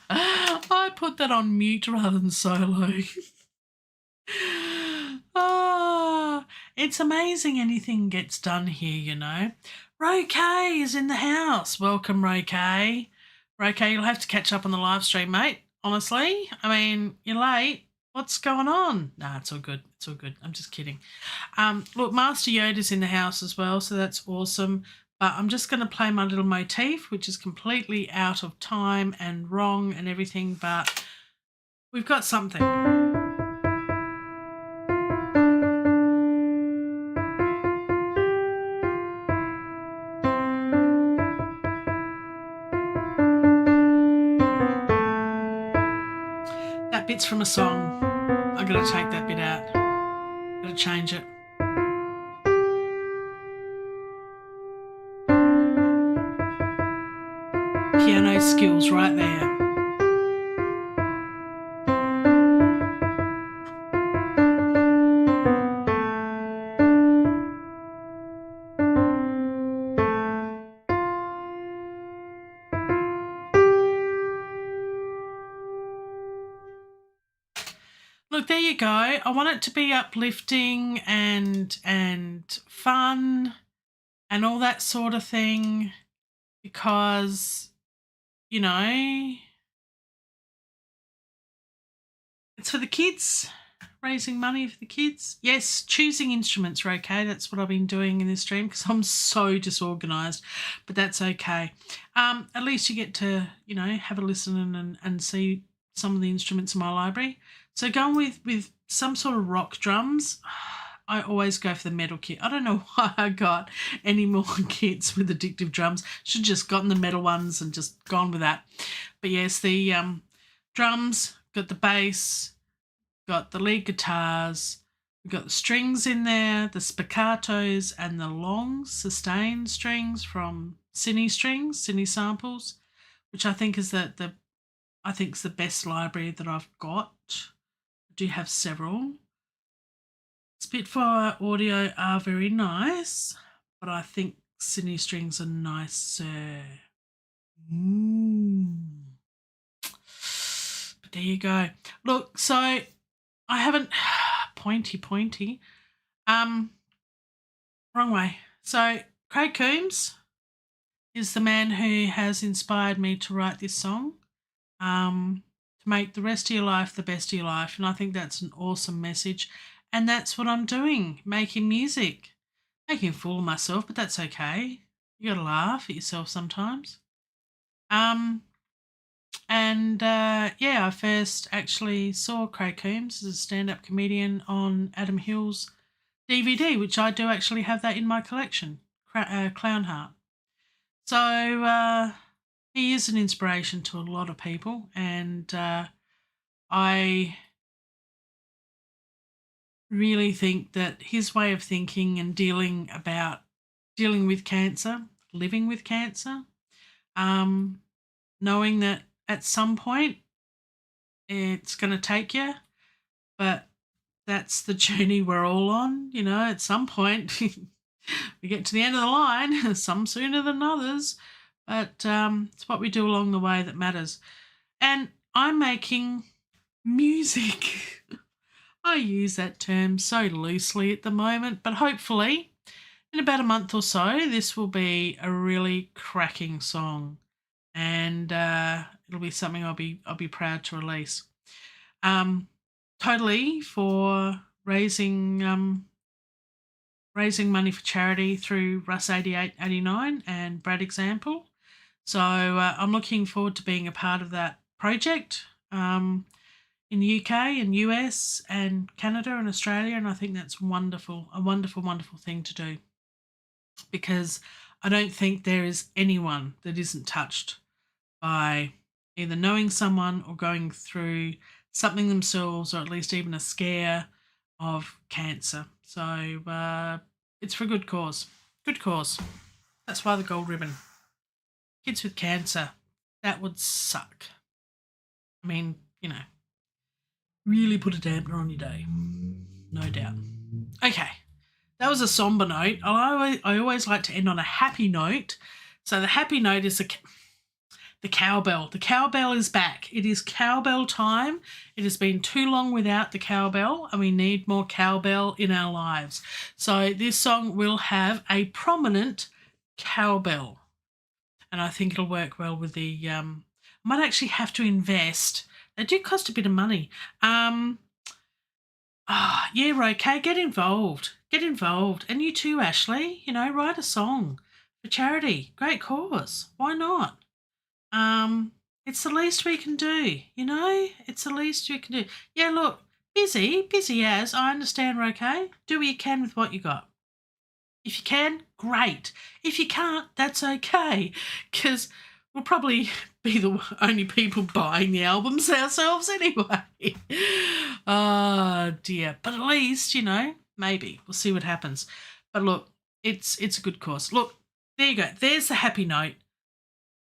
I put that on mute rather than solo. It's amazing anything gets done here, Ro K is in the house. Welcome, Ro K. Ro K, you'll have to catch up on the live stream, mate. Honestly, you're late. What's going on? Nah, it's all good. It's all good. I'm just kidding. Look, Master Yoda's in the house as well, so that's awesome. But I'm just going to play my little motif, which is completely out of time and wrong and everything, but we've got something. That bit's from a song. I'm going to take that bit out. I'm going to change it. Piano skills right there. Look, there you go. I want it to be uplifting and fun and all that sort of thing because, it's for the kids, raising money for the kids. Yes, choosing instruments are okay. That's what I've been doing in this stream because I'm so disorganised, but that's okay. At least you get to, have a listen and see some of the instruments in my library. So going with some sort of rock drums, I always go for the metal kit. I don't know why I got any more kits with addictive drums. Should have just gotten the metal ones and just gone with that. But yes, the drums, got the bass, got the lead guitars, we've got the strings in there, the spiccatos and the long sustained strings from Cine Strings, Cine Samples, which I think is the I think it's the best library that I've got. I do have several. Spitfire Audio are very nice, but I think Sydney Strings are nicer. But there you go. Look, so I haven't pointy. Wrong way. So Craig Coombs is the man who has inspired me to write this song. To make the rest of your life the best of your life. And I think that's an awesome message. And that's what I'm doing, making music. Making a fool of myself, but that's okay. You gotta laugh at yourself sometimes. Yeah, I first actually saw Craig Coombs as a stand-up comedian on Adam Hill's DVD, which I do actually have that in my collection, Clown Heart. So he is an inspiration to a lot of people, and I really think that his way of thinking and dealing with cancer, living with cancer, knowing that at some point it's going to take you, but that's the journey we're all on. You know, at some point we get to the end of the line, some sooner than others, but it's what we do along the way that matters. And I'm making music. I use that term so loosely at the moment, but hopefully in about a month or so, this will be a really cracking song, and it'll be something I'll be proud to release. Totally for raising money for charity through Russ 8889 and Brad Example. So I'm looking forward to being a part of that project. In the UK and US and Canada and Australia, and I think that's wonderful, a wonderful, wonderful thing to do, because I don't think there is anyone that isn't touched by either knowing someone or going through something themselves, or at least even a scare of cancer. So it's for a good cause. Good cause. That's why the gold ribbon. Kids with cancer, that would suck. I mean, you know, really put a dampener on your day, no doubt. Okay, that was a somber note. I always like to end on a happy note. So the happy note is the cowbell. The cowbell is back. It is cowbell time. It has been too long without the cowbell, and we need more cowbell in our lives. So this song will have a prominent cowbell, and I think it'll work well with the. Might actually have to invest. They do cost a bit of money. Yeah, okay, get involved. Get involved. And you too, Ashley, you know, write a song for charity. Great cause. Why not? It's the least we can do, you know? It's the least we can do. Yeah, look, busy as, I understand, okay? Do what you can with what you got. If you can, great. If you can't, that's okay, because we'll probably be the only people buying the albums ourselves anyway. Oh, dear. But at least, you know, maybe. We'll see what happens. But look, it's a good cause. Look, there you go. There's the happy note.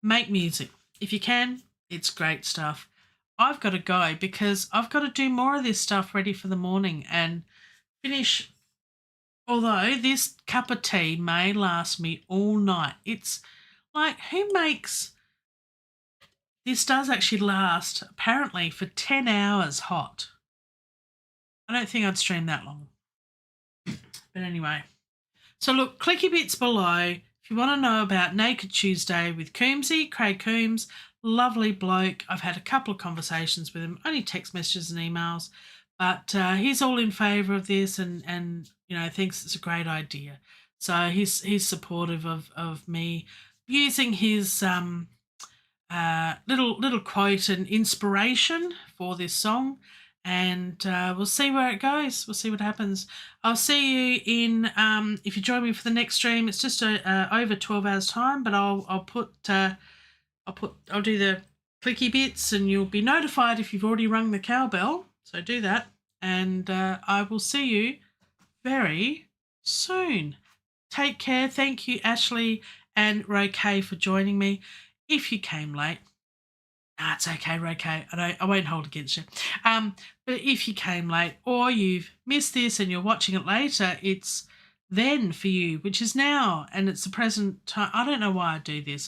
Make music. If you can, it's great stuff. I've got to go because I've got to do more of this stuff ready for the morning and finish. Although this cup of tea may last me all night. It's like, who makes... This does actually last, apparently, for 10 hours hot. I don't think I'd stream that long. But anyway. So look, clicky bits below if you want to know about Naked Tuesday with Coombsey, Craig Coombes, lovely bloke. I've had a couple of conversations with him, only text messages and emails, but he's all in favour of this and you know, thinks it's a great idea. So he's supportive of me using his little quote and inspiration for this song, and we'll see where it goes. We'll see what happens. I'll see you in if you join me for the next stream. It's just over 12 hours time, but I'll do the clicky bits, and you'll be notified if you've already rung the cowbell. So do that, and I will see you very soon. Take care. Thank you, Ashley and Roque, for joining me. If you came late, Ah, it's okay, okay. I won't hold against you. But if you came late or you've missed this and you're watching it later, it's then for you, which is now, and it's the present time. I don't know why I do this.